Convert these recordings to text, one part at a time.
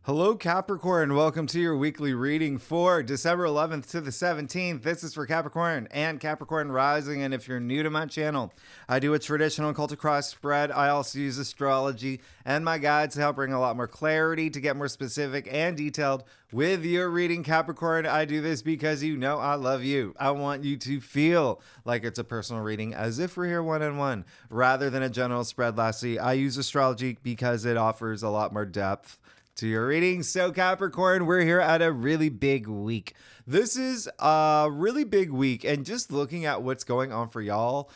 Hello, Capricorn. Welcome to your weekly reading for December 11th to the 17th. This is for Capricorn and Capricorn Rising. And if you're new to my channel, I do a traditional cultic cross spread. I also use astrology and my guides to help bring a lot more clarity, to get more specific and detailed with your reading, Capricorn. I do this because you know I love you. I want you to feel like it's a personal reading, as if we're here one-on-one, rather than a general spread. Lastly, I use astrology because it offers a lot more depth to your reading. So Capricorn, we're here at a really big week. This is a really big week, and just looking at what's going on for y'all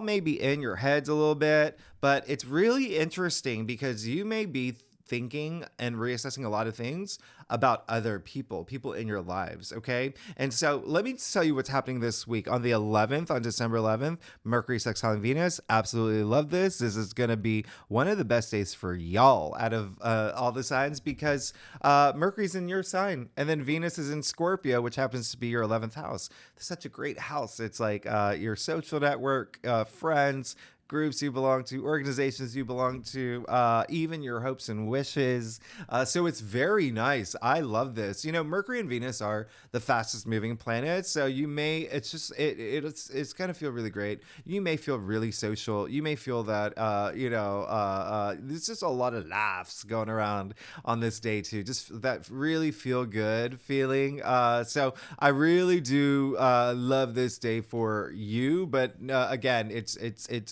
may be in your heads a little bit, but it's really interesting because you may be thinking and reassessing a lot of things about other people in your lives, okay? And so let me tell you what's happening this week. On the 11th, on December 11th, Mercury sextiling Venus. Absolutely love this. This is going to be one of the best days for y'all out of all the signs, because Mercury's in your sign, and then Venus is in Scorpio, which happens to be your 11th house. It's such a great house. It's like your social network, friends, groups you belong to, organizations you belong to, even your hopes and wishes. So it's very nice. I love this. You know, Mercury and Venus are the fastest moving planets. So you may, it's going to feel really great. You may feel really social. You may feel that, there's just a lot of laughs going around on this day too. Just that really feel good feeling. So I really do love this day for you. But again, it's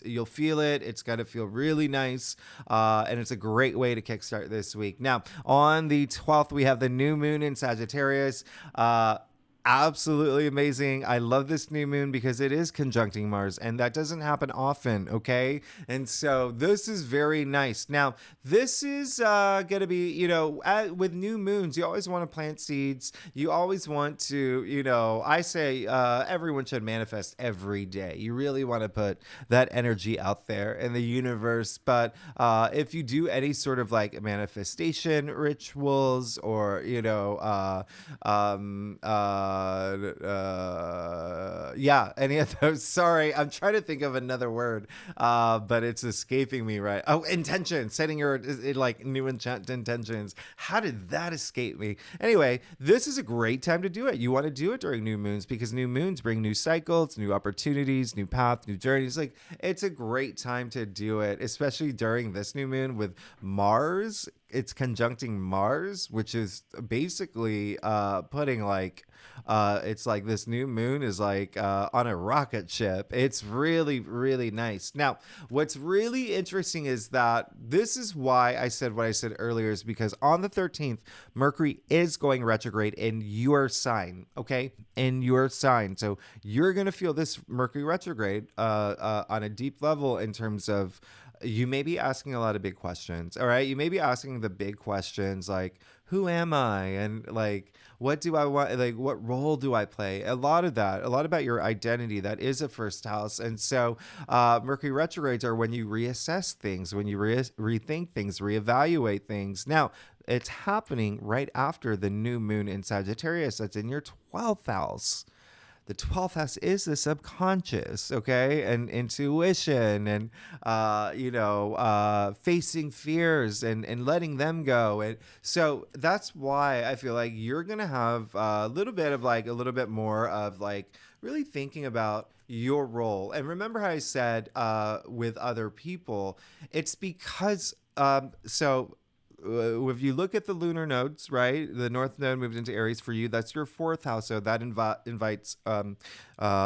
you'll feel it. It's going to feel really nice. And it's a great way to kickstart this week. Now, on the 12th, we have the new moon in Sagittarius. Absolutely amazing. I love this new moon because it is conjuncting Mars, and that doesn't happen often, okay? And so this is very nice. Now, this is going to be, with new moons, you always want to plant seeds. You always want to, I say everyone should manifest every day. You really want to put that energy out there in the universe. But if you do any sort of like manifestation rituals or, any of those. Sorry, I'm trying to think of another word, but it's escaping me right. Oh, intention, setting your new intentions. How did that escape me? Anyway, this is a great time to do it. You want to do it during new moons because new moons bring new cycles, new opportunities, new paths, new journeys. Like, it's a great time to do it, especially during this new moon with Mars. It's conjuncting Mars, which is basically putting it's like this new moon is like on a rocket ship. It's really, really nice. Now, what's really interesting is that this is why I said what I said earlier, is because on the 13th, Mercury is going retrograde in your sign, okay? In your sign. So you're going to feel this Mercury retrograde on a deep level in terms of you may be asking a lot of big questions, all right? You may be asking the big questions like, who am I? And like, what do I want? Like, what role do I play? A lot about your identity. That is a first house. And so Mercury retrogrades are when you reassess things, when you rethink things, reevaluate things. Now, it's happening right after the new moon in Sagittarius. That's in your 12th house. The 12th house is the subconscious, okay, and intuition and, facing fears and letting them go. And so that's why I feel like you're going to have a little bit more of like really thinking about your role. And remember how I said with other people, it's because, if you look at the lunar nodes, right, the North Node moved into Aries for you. That's your 4th house, so that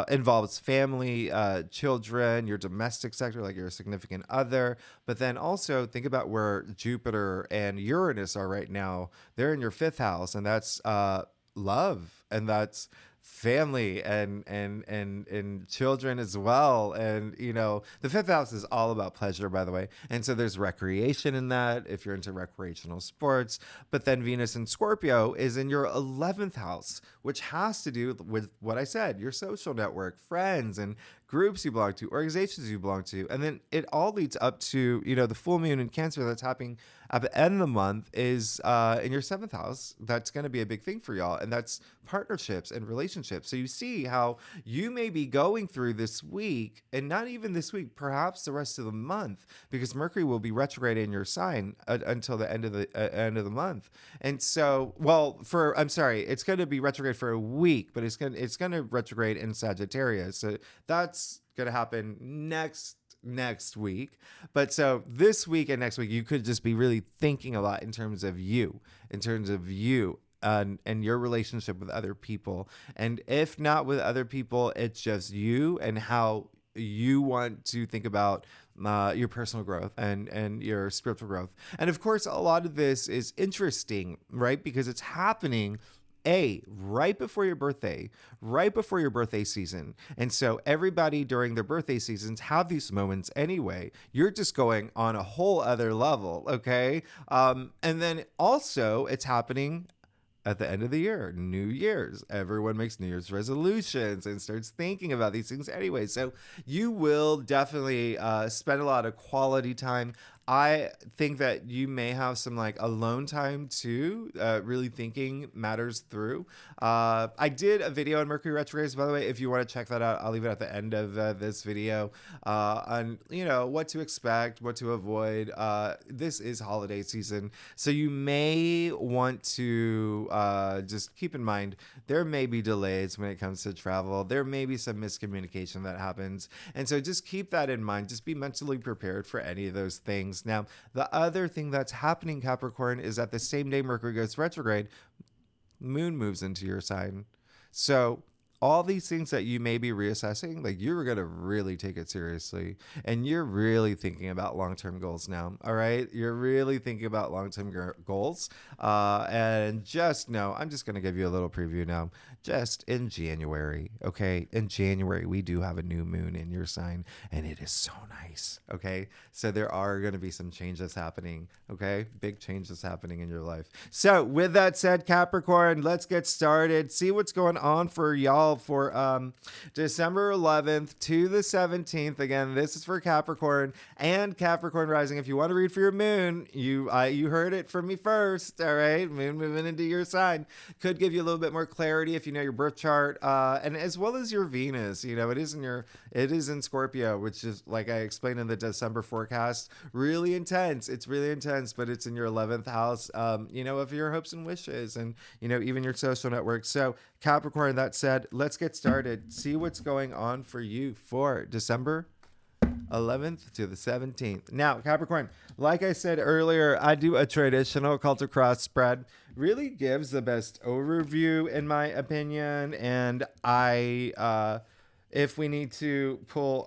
involves family, children, your domestic sector, like your significant other. But then also think about where Jupiter and Uranus are right now. They're in your 5th house, and that's love, and that's family and children as well. And the 5th house is all about pleasure, by the way, and so there's recreation in that if you're into recreational sports. But then Venus in Scorpio is in your 11th house, which has to do with what I said, your social network, friends and groups you belong to, organizations you belong to. And then it all leads up to, the full moon in Cancer that's happening at the end of the month is in your 7th house. That's going to be a big thing for y'all. And that's partnerships and relationships. So you see how you may be going through this week, and not even this week, perhaps the rest of the month, because Mercury will be retrograde in your sign until the end of the month. And so, it's going to be retrograde for a week, but it's going to retrograde in Sagittarius. So that's going to happen next week. But so this week and next week, you could just be really thinking a lot in terms of you and your relationship with other people. And if not with other people, it's just you and how you want to think about your personal growth and your spiritual growth. And of course, a lot of this is interesting, right? Because it's happening right before your birthday season. And so everybody during their birthday seasons have these moments anyway. You're just going on a whole other level, okay? And then also it's happening at the end of the year, New Year's. Everyone makes New Year's resolutions and starts thinking about these things anyway. So you will definitely spend a lot of quality time. I think that you may have some alone time too, really thinking matters through. I did a video on Mercury retrogrades, by the way. If you want to check that out, I'll leave it at the end of this video on, what to expect, what to avoid. This is holiday season. So you may want to just keep in mind, there may be delays when it comes to travel. There may be some miscommunication that happens. And so just keep that in mind. Just be mentally prepared for any of those things. Now, the other thing that's happening, Capricorn, is that the same day Mercury goes retrograde, Moon moves into your sign. So all these things that you may be reassessing, you're going to really take it seriously. And you're really thinking about long-term goals now. All right. You're really thinking about long-term goals. And just know, I'm just going to give you a little preview now. Just in January. Okay. In January, we do have a new moon in your sign, and it is so nice. Okay. So there are going to be some changes happening. Okay. Big changes happening in your life. So with that said, Capricorn, let's get started. See what's going on for y'all for December 11th to the 17th. Again, this is for Capricorn and Capricorn rising. If you want to read for your moon, you heard it from me first. All right, moon moving into your sign could give you a little bit more clarity if you know your birth chart, and as well as your Venus. It is in Scorpio, which is, like I explained in the December forecast, really intense. It's really intense, but it's in your 11th house. Of your hopes and wishes, and even your social network. So Capricorn, that said, let's get started. See what's going on for you for December 11th to the 17th. Now, Capricorn, like I said earlier, I do a traditional cult across spread. Really gives the best overview, in my opinion. And if we need to pull,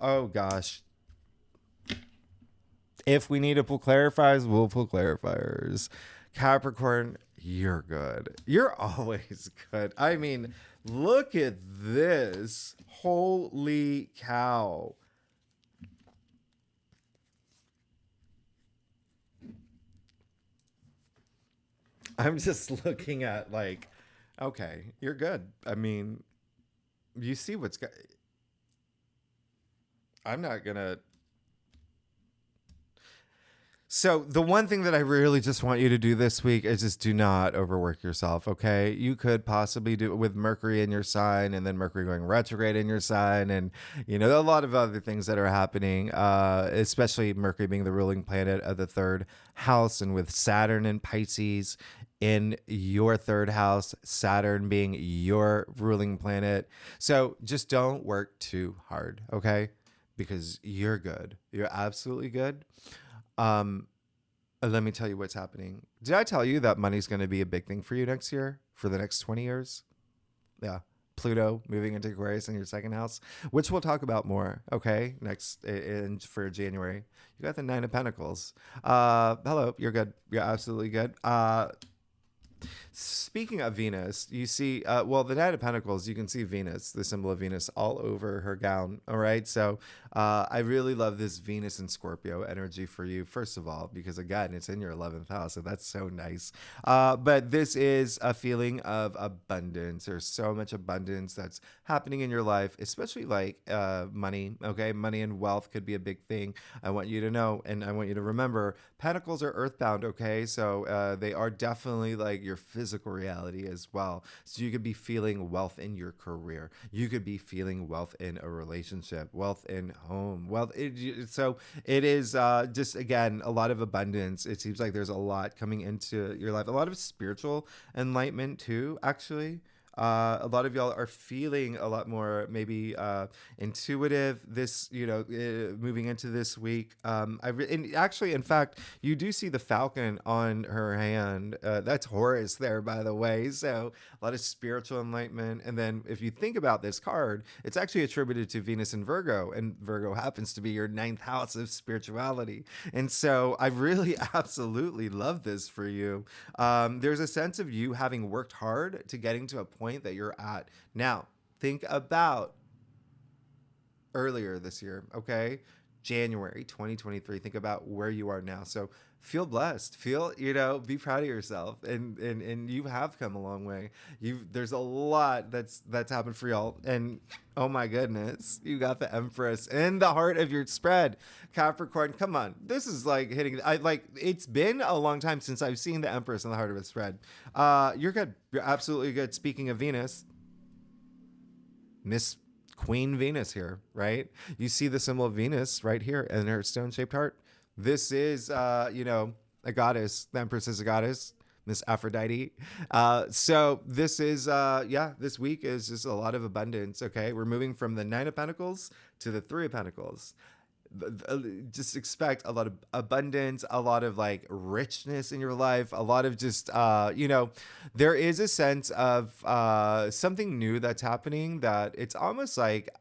if we need to pull clarifiers, we'll pull clarifiers. Capricorn, you're good. You're always good. I mean, look at this. Holy cow. I'm just looking at okay, you're good. I mean, you see what's got. I'm not going to. So the one thing that I really just want you to do this week is just do not overwork yourself, okay? You could possibly do it with Mercury in your sign, and then Mercury going retrograde in your sign, and a lot of other things that are happening, especially Mercury being the ruling planet of the 3rd house, and with Saturn and Pisces in your 3rd house, Saturn being your ruling planet. So just don't work too hard, okay? Because you're good. You're absolutely good. Let me tell you what's happening. Did I tell you that money's going to be a big thing for you next year, for the next 20 years? Yeah. Pluto moving into Aquarius in your 2nd house, which we'll talk about more. Okay. For January, you got the 9 of Pentacles. Hello. You're good. You're absolutely good. Speaking of Venus, you see, well, the Knight of Pentacles, you can see Venus, the symbol of Venus, all over her gown. All right. So I really love this Venus and Scorpio energy for you, first of all, because again, it's in your 11th house. So that's so nice. But this is a feeling of abundance. There's so much abundance that's happening in your life, especially like money. Okay. Money and wealth could be a big thing. I want you to know, and I want you to remember, Pentacles are earthbound. Okay. So they are definitely like your physical reality as well. So you could be feeling wealth in your career. You could be feeling wealth in a relationship, wealth in home, wealth. So it is just, again, a lot of abundance. It seems like there's a lot coming into your life, a lot of spiritual enlightenment too, actually. A lot of y'all are feeling a lot more maybe intuitive this, moving into this week. And actually, in fact, you do see the falcon on her hand. That's Horus there, by the way. So a lot of spiritual enlightenment. And then if you think about this card, it's actually attributed to Venus and Virgo. And Virgo happens to be your 9th house of spirituality. And so I really absolutely love this for you. There's a sense of you having worked hard to getting to a point that you're at now. Think about earlier this year, okay? January 2023. Think about where you are now. So feel blessed. Feel, be proud of yourself. And you have come a long way. There's a lot that's happened for y'all. And oh my goodness, you got the Empress in the heart of your spread. Capricorn, come on. This is like hitting, it's been a long time since I've seen the Empress in the heart of its spread. You're good. You're absolutely good. Speaking of Venus, Miss Queen Venus here, right? You see the symbol of Venus right here in her stone-shaped heart. This is, a goddess. The Empress is a goddess, Miss Aphrodite. So this is, this week is just a lot of abundance, okay? We're moving from the 9 of Pentacles to the 3 of Pentacles. Just expect a lot of abundance, a lot of like richness in your life, a lot of just, there is a sense of something new that's happening that it's almost like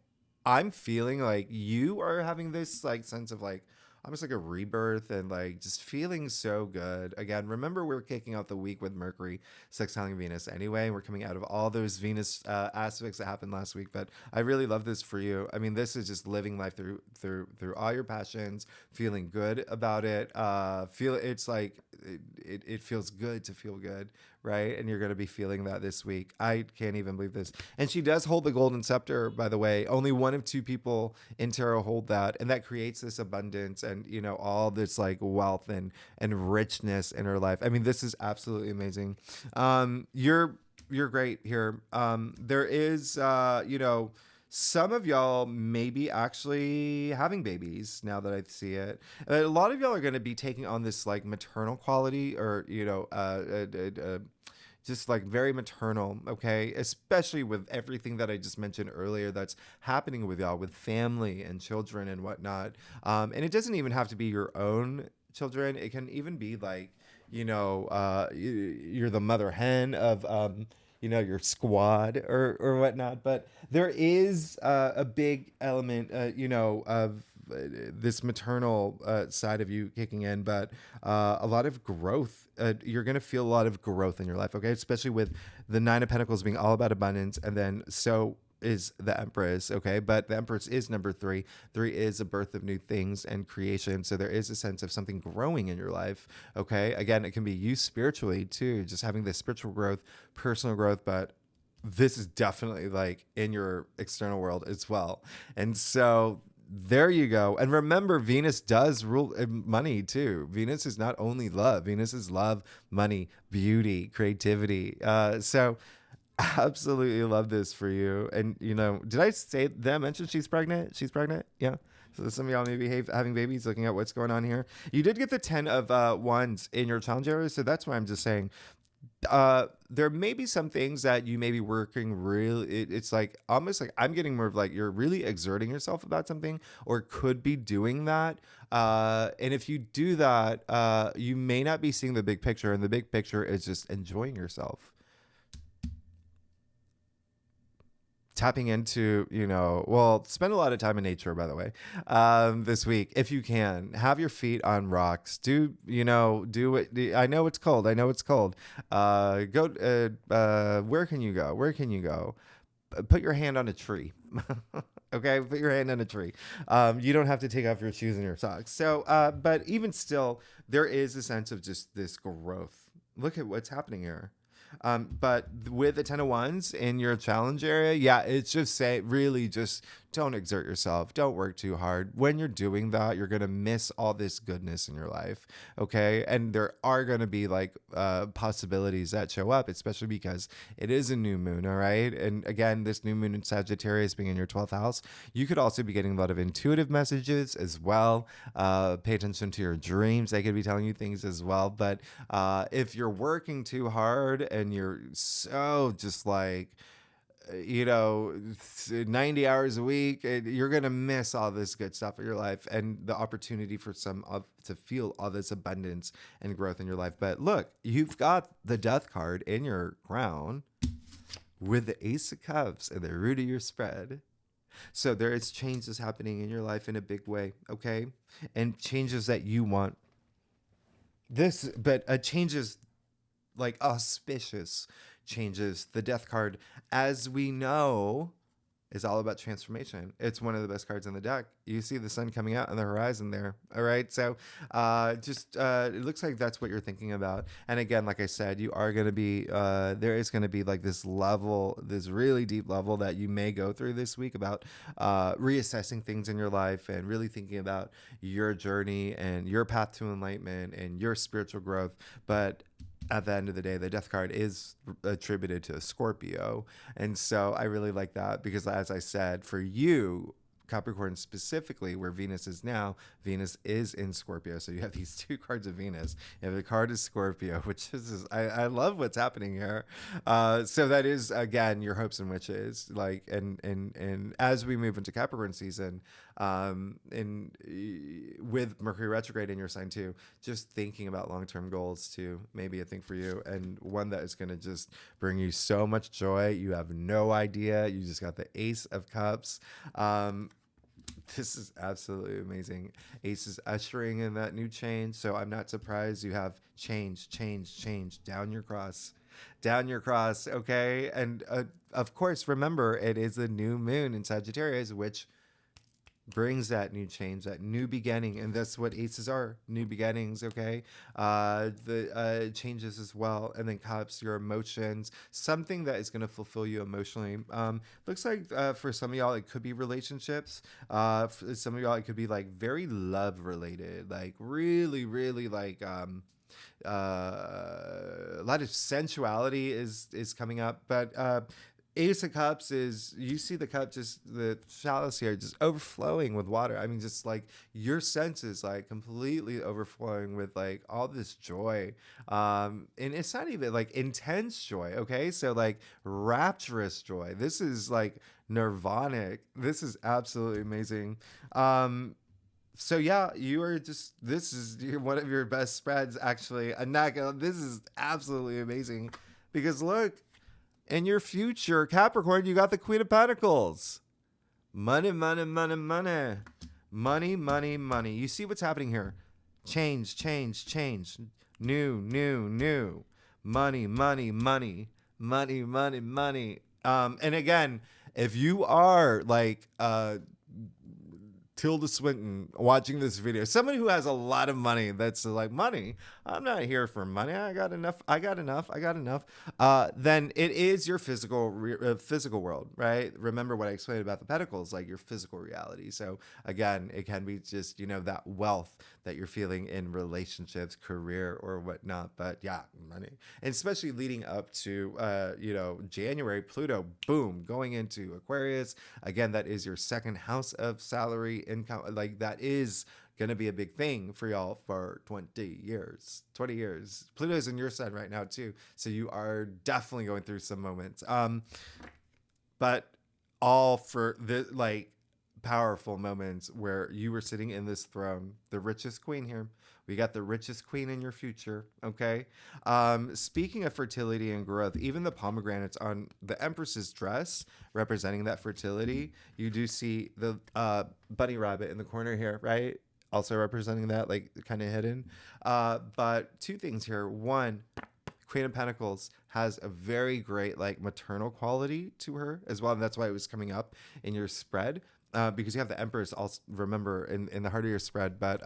I'm feeling like you are having this like sense of like almost like a rebirth and like just feeling so good. Again, remember we're kicking out the week with Mercury sextiling Venus anyway. We're coming out of all those Venus aspects that happened last week, but I really love this for you. I mean, this is just living life through all your passions, feeling good about it. It's like it feels good to feel good, right? And you're going to be feeling that this week. I can't even believe this. And she does hold the golden scepter, by the way. Only one of 2 people in tarot hold that, and that creates this abundance and all this like wealth and richness in her life. I mean, this is absolutely amazing. You're great here. There is some of y'all may be actually having babies now that I see it. A lot of y'all are going to be taking on this like maternal quality or, just like very maternal, okay? Especially with everything that I just mentioned earlier that's happening with y'all, with family and children and whatnot. And it doesn't even have to be your own children. It can even be like, you're the mother hen of, your squad or whatnot. But there is a big element, of this maternal side of you kicking in, but a lot of growth. You're going to feel a lot of growth in your life, okay? Especially with the 9 of Pentacles being all about abundance, and then so is the Empress, okay? But the Empress is number 3. 3 is a birth of new things and creation. So there is a sense of something growing in your life, okay? Again, it can be you spiritually too, just having this spiritual growth, personal growth, but this is definitely like in your external world as well. And so there you go. And remember, Venus does rule money too. Venus is not only love. Venus is love, money, beauty, creativity. So absolutely love this for you. And, did I mention she's pregnant? She's pregnant? Yeah. So some of y'all may be having babies, looking at what's going on here. You did get the 10 of wands in your challenge area. So that's why I'm just saying there may be some things that you may be working really, it's like almost like I'm getting more of like you're really exerting yourself about something or could be doing that. And if you do that, you may not be seeing the big picture, and the big picture is just enjoying yourself. tapping into, well, spend a lot of time in nature, by the way, this week, if you can. Have your feet on rocks. Do it. I know it's cold. Where can you go? Where can you go? Put your hand on a tree. Okay, put your hand on a tree. You don't have to take off your shoes and your socks. So, but even still, there is a sense of just this growth. Look at what's happening here. But with the 10 of Wands in your challenge area, yeah, it's just really just don't exert yourself. Don't work too hard. When you're doing that, you're going to miss all this goodness in your life. Okay. And there are going to be like possibilities that show up, especially because it is a new moon. All right. And again, this new moon in Sagittarius being in your 12th house, you could also be getting a lot of intuitive messages as well. Pay attention to your dreams. They could be telling you things as well. But if you're working too hard and you're so just like, 90 hours a week, you're going to miss all this good stuff in your life and the opportunity for to feel all this abundance and growth in your life. But look, you've got the Death card in your crown with the Ace of Cups at the root of your spread. So there is changes happening in your life in a big way, okay? And changes that you want. Changes like auspicious changes. The Death card, as we know, is all about transformation. It's one of the best cards in the deck. You see the sun coming out on the horizon there. All right. So it looks like that's what you're thinking about. And again, like I said, you are going to be, there is going to be like this level, this really deep level that you may go through this week about reassessing things in your life and really thinking about your journey and your path to enlightenment and your spiritual growth. But at the end of the day, the Death card is attributed to a Scorpio. And so I really like that because, as I said, for you, Capricorn specifically, where Venus is now, Venus is in Scorpio. So you have these two cards of Venus. You have the card of Scorpio, which is, I love what's happening here. So that is, again, your hopes and wishes. Like, and as we move into Capricorn season, with Mercury retrograde in your sign too, just thinking about long-term goals too, maybe a thing for you, and one that is going to just bring you so much joy. You have no idea. You just got the Ace of Cups. This is absolutely amazing. Ace is ushering in that new change. So I'm not surprised you have change down your cross. Okay. And of course, remember, it is the new moon in Sagittarius, which brings that new change, that new beginning. And that's what aces are, new beginnings. Okay. The changes as well. And then cups, your emotions, something that is going to fulfill you emotionally. Looks like for some of y'all, it could be relationships. For some of y'all, it could be like very love related, like really, really like, a lot of sensuality is coming up, but Ace of Cups is, you see the cup, just the chalice here, just overflowing with water. I mean, just like your senses, like completely overflowing with like all this joy. And it's not even like intense joy. Okay. So like rapturous joy. This is like nirvanic. This is absolutely amazing. So yeah, this is one of your best spreads, actually. This is absolutely amazing because look, in your future, Capricorn, you got the Queen of Pentacles. Money. You see what's happening here. Change. New. Money. And again, if you are like Tilda Swinton watching this video, someone who has a lot of money, that's like, money, I'm not here for money, I got enough, then it is your physical world, right? Remember what I explained about the pentacles, like your physical reality. So again, it can be just, that wealth that you're feeling in relationships, career, or whatnot. But yeah, money. And especially leading up to January, Pluto, boom, going into Aquarius. Again, that is your second house of salary income. Like that is gonna be a big thing for y'all for 20 years. Pluto's in your side right now too, so you are definitely going through some moments, but all for the like powerful moments where you were sitting in this throne, the richest queen here, We got the richest queen in your future. Okay. Speaking of fertility and growth, even the pomegranates on the Empress's dress representing that fertility, you do see the bunny rabbit in the corner here, right? Also representing that, like kind of hidden. But two things here. One, Queen of Pentacles has a very great like maternal quality to her as well, and that's why it was coming up in your spread, because you have the Empress. Also, remember in the heart of your spread, but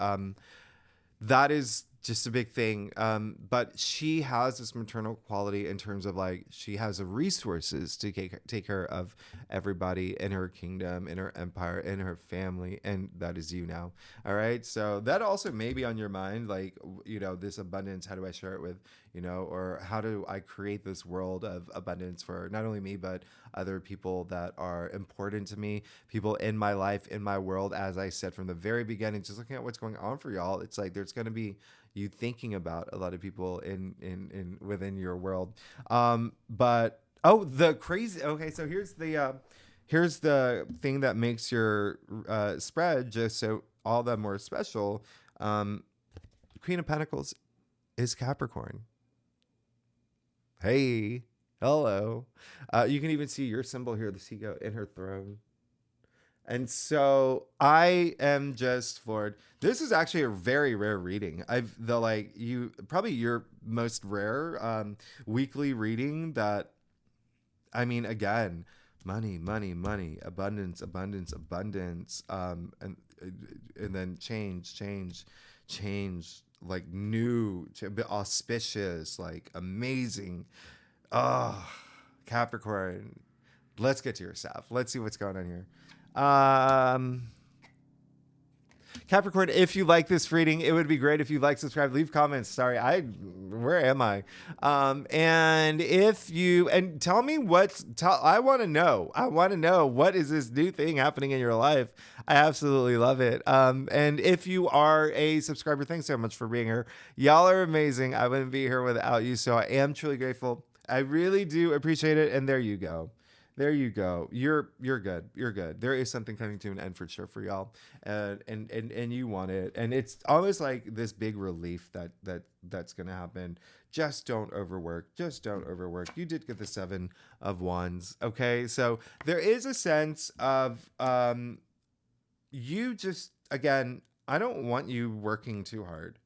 that is just a big thing. But she has this maternal quality in terms of like she has the resources to take care of everybody in her kingdom, in her empire, in her family, and that is you now. All right. So that also may be on your mind, like, you know, this abundance. How do I share it with, you know, or how do I create this world of abundance for not only me, but other people that are important to me, people in my life, in my world. As I said from the very beginning, just looking at what's going on for y'all, it's like there's going to be you thinking about a lot of people in within your world. But oh, the crazy. Okay, so here's the thing that makes your spread just so all that more special. Queen of Pentacles is Capricorn. Hey, hello. You can even see your symbol here, the sea goat, in her throne. And so I am just floored. This is actually a very rare reading. Probably your most rare weekly reading that, I mean, again, money, money, money, abundance, abundance, abundance, and then change, like new, a bit auspicious, like amazing. Oh, Capricorn. Let's get to your stuff. Let's see what's going on here. Capricorn, if you like this reading, it would be great if you like, subscribe, leave comments. Sorry, where am I? And if you, and tell me I want to know. I want to know what is this new thing happening in your life. I absolutely love it. And if you are a subscriber, thanks so much for being here. Y'all are amazing. I wouldn't be here without you. So I am truly grateful. I really do appreciate it. And there you go. There you go. You're good. You're good. There is something coming to an end for sure for y'all, and you want it, and it's almost like this big relief that's gonna happen. Just don't overwork. Just don't overwork. You did get the 7 of Wands. Okay, so there is a sense of you just again. I don't want you working too hard.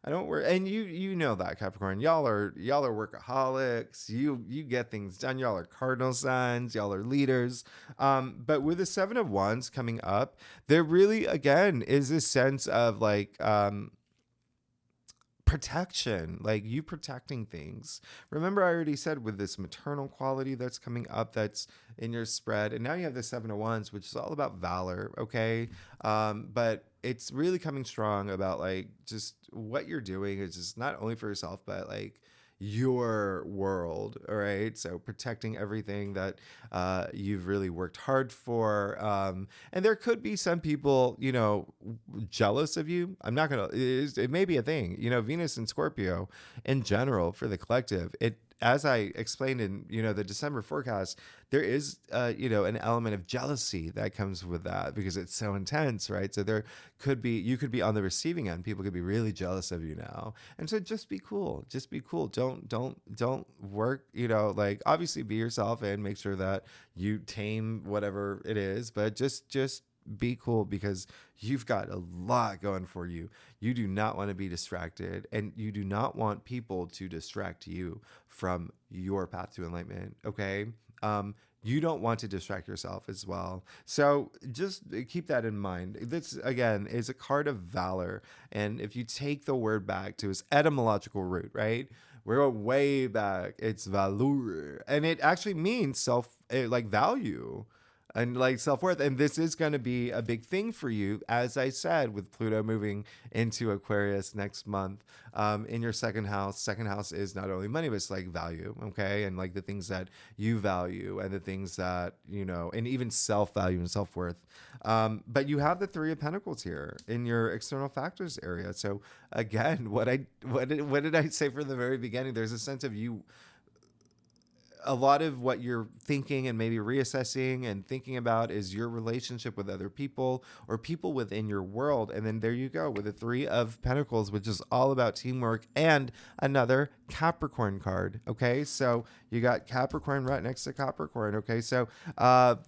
I don't work, and you know that, Capricorn. Y'all are workaholics. You get things done. Y'all are cardinal signs. Y'all are leaders. But with the 7 of Wands coming up, there really again is this sense of like protection, like you protecting things. Remember, I already said with this maternal quality that's coming up, that's in your spread, and now you have the 7 of Wands, which is all about valor. Okay, but it's really coming strong about like just what you're doing is just not only for yourself, but like your world. All right, so protecting everything that you've really worked hard for, and there could be some people, you know, jealous of you. I'm not gonna, it may be a thing, you know. Venus and Scorpio in general for the collective, it, as I explained in, you know, the December forecast, there is, you know, an element of jealousy that comes with that because it's so intense, right? So there could be, you could be on the receiving end. People could be really jealous of you now. And so just be cool. Just be cool. Don't work, you know, like obviously be yourself and make sure that you tame whatever it is, but just be cool because you've got a lot going for you. You do not want to be distracted, and you do not want people to distract you from your path to enlightenment. Okay. You don't want to distract yourself as well. So just keep that in mind. This, again, is a card of valor. And if you take the word back to its etymological root, right? We're going way back. It's valor. And it actually means like value and like self-worth. And this is going to be a big thing for you, as I said, with Pluto moving into Aquarius next month, in your second house. Second house is not only money, but it's like value. Okay. And like the things that you value and the things that, you know, and even self-value and self-worth. But you have the 3 of Pentacles here in your external factors area. So again, what did I say from the very beginning? There's a sense of you a lot of what you're thinking and maybe reassessing and thinking about is your relationship with other people or people within your world. And then there you go with the Three of Pentacles, which is all about teamwork, and another Capricorn card. Okay, so you got Capricorn right next to Capricorn. Okay, so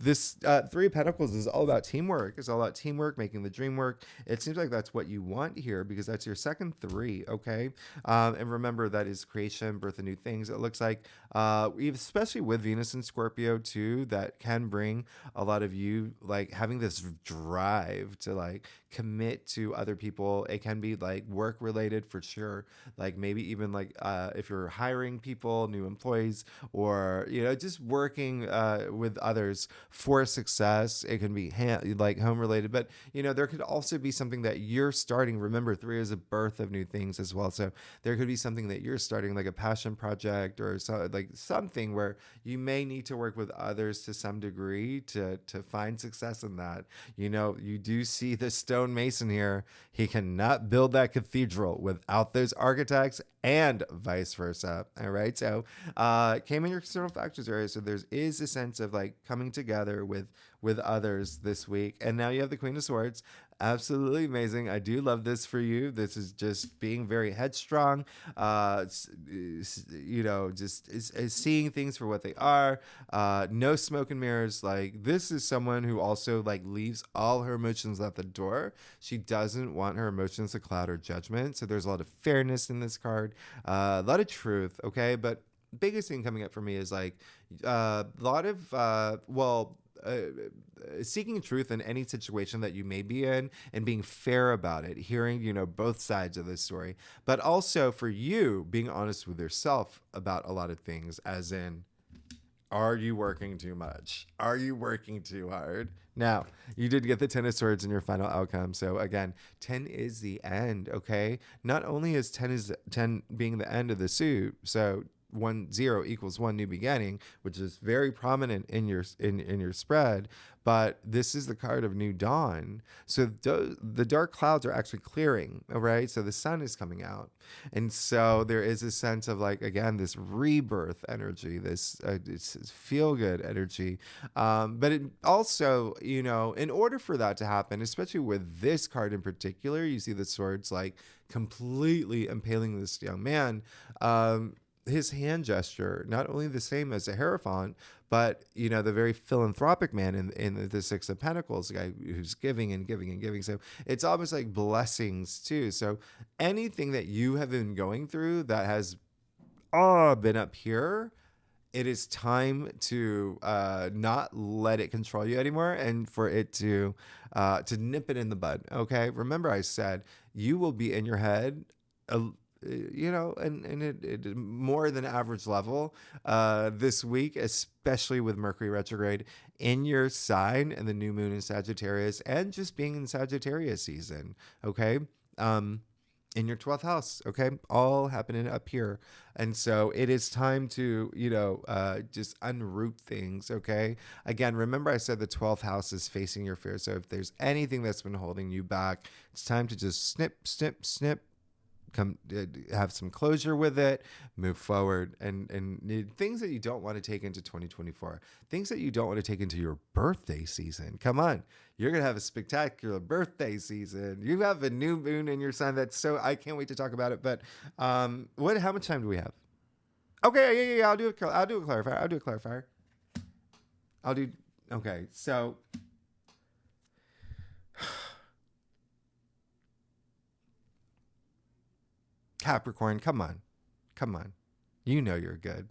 this Three of Pentacles is all about teamwork. It's all about teamwork, making the dream work. It seems like that's what you want here because that's your second three. Okay, and remember that is creation, birth of new things. It looks like, especially with Venus and Scorpio too, that can bring a lot of you like having this drive to like commit to other people. It can be like work related for sure. Like maybe even like if you're hiring people, new employees, or just working with others for success. It can be like home related, but there could also be something that you're starting. Remember, three is a birth of new things as well. So there could be something that you're starting, like a passion project or like something where you may need to work with others to some degree to find success in that. You do see the stonemason here. He cannot build that cathedral without those architects, and vice versa. All right. So came in your external factors area. So there is a sense of like coming together with others this week. And now you have the Queen of Swords. Absolutely amazing. I do love this for you. This is just being very headstrong, just is seeing things for what they are. No smoke and mirrors. Like, this is someone who also like leaves all her emotions at the door. She doesn't want her emotions to cloud her judgment. So there's a lot of fairness in this card, a lot of truth. Okay. But biggest thing coming up for me is like a lot of, seeking truth in any situation that you may be in and being fair about it, hearing, both sides of this story, but also for you being honest with yourself about a lot of things, as in, are you working too much? Are you working too hard? Now, you did get the 10 of Swords in your final outcome. So again, 10 is the end, okay? Not only is 10 being the end of the suit, so 1-0 equals one new beginning, which is very prominent in your spread, but this is the card of new dawn. So the dark clouds are actually clearing, all right? So the sun is coming out, and so there is a sense of like, again, this rebirth energy, this feel good energy, but it also, in order for that to happen, especially with this card in particular, you see the swords like completely impaling this young man. His hand gesture, not only the same as a Hierophant, but the very philanthropic man in the Six of Pentacles, the guy who's giving and giving and giving. So it's almost like blessings too. So anything that you have been going through that has been up here, it is time to not let it control you anymore, and for it to nip it in the bud. Okay, remember I said you will be in your head. And it more than average level this week, especially with Mercury retrograde in your sign and the new moon in Sagittarius, and just being in Sagittarius season. Okay. In your 12th house. Okay. All happening up here. And so it is time to, just unroot things. Okay. Again, remember I said the 12th house is facing your fear. So if there's anything that's been holding you back, it's time to just snip, snip, snip, come have some closure with it, move forward, and things that you don't want to take into 2024, things that you don't want to take into your birthday season. Come on, you're gonna have a spectacular birthday season. You have a new moon in your sign. I can't wait to talk about it. But how much time do we have? Okay, yeah, I'll do a clarifier. Okay, so Capricorn, come on. You're good.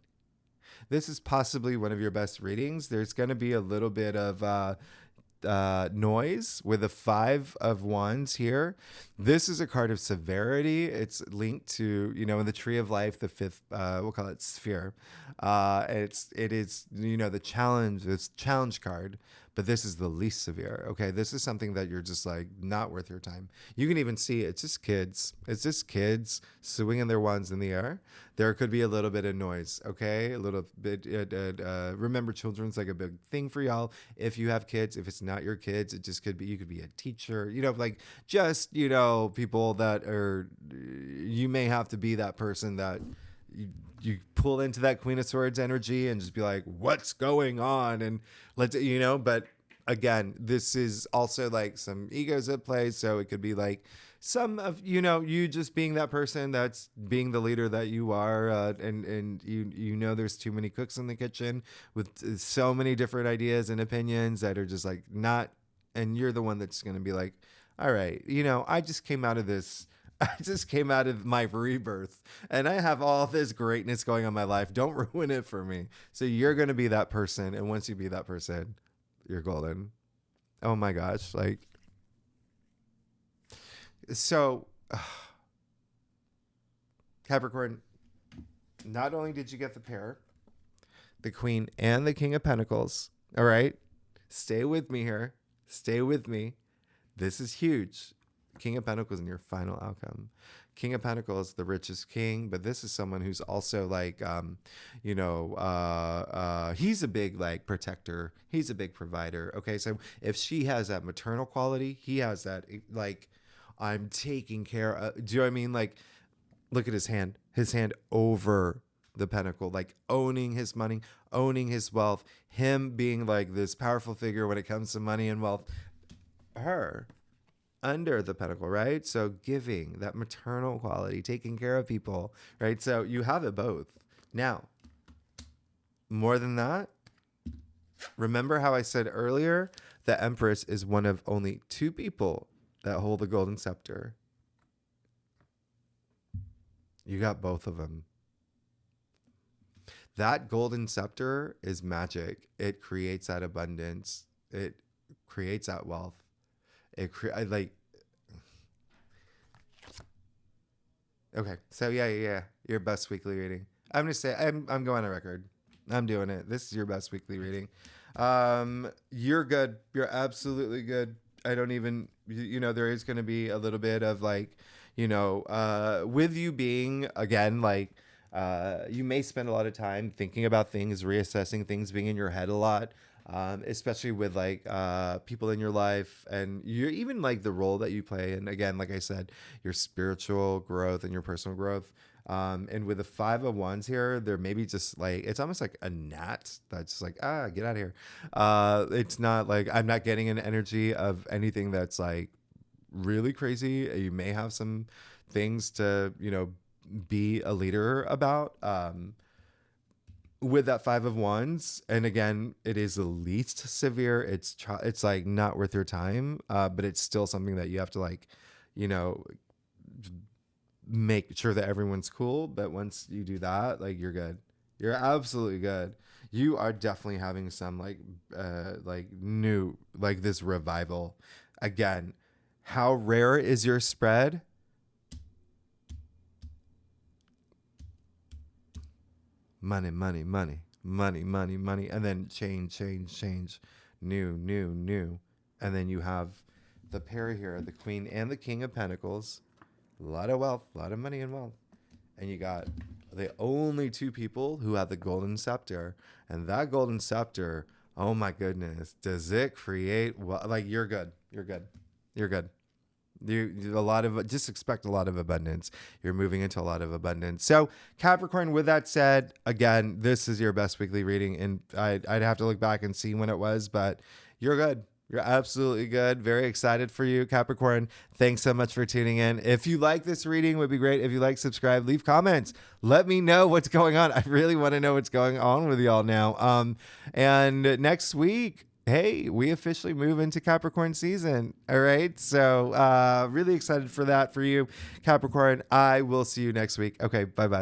This is possibly one of your best readings. There's going to be a little bit of noise with the 5 of Wands here. This is a card of severity. It's linked to, in the tree of life, the 5th, we'll call it sphere. It is, the challenge, it's challenge card, but this is the least severe. Okay. This is something that you're just like not worth your time. You can even see it's just kids. It's just kids swinging their wands in the air. There could be a little bit of noise. Okay. A little bit, remember children's like a big thing for y'all. If you have kids, if it's not your kids, it just could be, you could be a teacher, like just, people that are, you may have to be that person that you pull into that Queen of Swords energy and just be like, what's going on? And let's, but again, this is also like some egos at play. So it could be like some of, you just being that person that's being the leader that you are. And there's too many cooks in the kitchen with so many different ideas and opinions that are just like not, and you're the one that's going to be like, all right, I just came out of this. I just came out of my rebirth and I have all this greatness going on in my life. Don't ruin it for me. So you're going to be that person. And once you be that person, you're golden. Oh my gosh. Like, so Capricorn, not only did you get the pair, the Queen and the King of Pentacles. All right. Stay with me here. Stay with me. This is huge. King of Pentacles in your final outcome. King of Pentacles, the richest king, but this is someone who's also like, he's a big like protector. He's a big provider. Okay, so if she has that maternal quality, he has that like, I'm taking care of. Do you know what I mean? Like, look at his hand over the pentacle, like owning his money, owning his wealth. Him being like this powerful figure when it comes to money and wealth. Her under the pentacle, right? So giving, that maternal quality, taking care of people, right? So you have it both. Now, more than that, remember how I said earlier, the Empress is one of only 2 people that hold the golden scepter. You got both of them. That golden scepter is magic. It creates that abundance. It creates that wealth. Okay, so yeah, your best weekly reading. I'm gonna say I'm going on record. I'm doing it. This is your best weekly reading. You're good. You're absolutely good. I don't even, there is gonna be a little bit of like, with you being again like, you may spend a lot of time thinking about things, reassessing things, being in your head a lot. Especially with like people in your life and you're even like the role that you play. And again, like I said, your spiritual growth and your personal growth. And with the 5 of Wands here, there may be just like, it's almost like a gnat that's just like, get out of here. It's not like, I'm not getting an energy of anything that's like really crazy. You may have some things to, be a leader about. With that 5 of Wands, and again, it is the least severe. It's like not worth your time, but it's still something that you have to like, make sure that everyone's cool. But once you do that, like you're good. You're absolutely good. You are definitely having some like new, like this revival. Again, how rare is your spread? Money, money, money, money, money, money, and then change, new. And then you have the pair here, the Queen and the King of Pentacles. A lot of wealth, a lot of money and wealth. And you got the only 2 people who have the golden scepter. And that golden scepter, oh my goodness, does it create, like you're good. You're good. You're good. Just expect a lot of abundance. You're moving into a lot of abundance. So Capricorn, with that said, again, this is your best weekly reading. And I'd have to look back and see when it was, but you're good. You're absolutely good. Very excited for you, Capricorn. Thanks so much for tuning in. If you like this reading, it would be great. If you like, subscribe, leave comments. Let me know what's going on. I really want to know what's going on with y'all now. And next week, hey, we officially move into Capricorn season. All right. So really excited for that for you, Capricorn. I will see you next week. Okay. Bye-bye.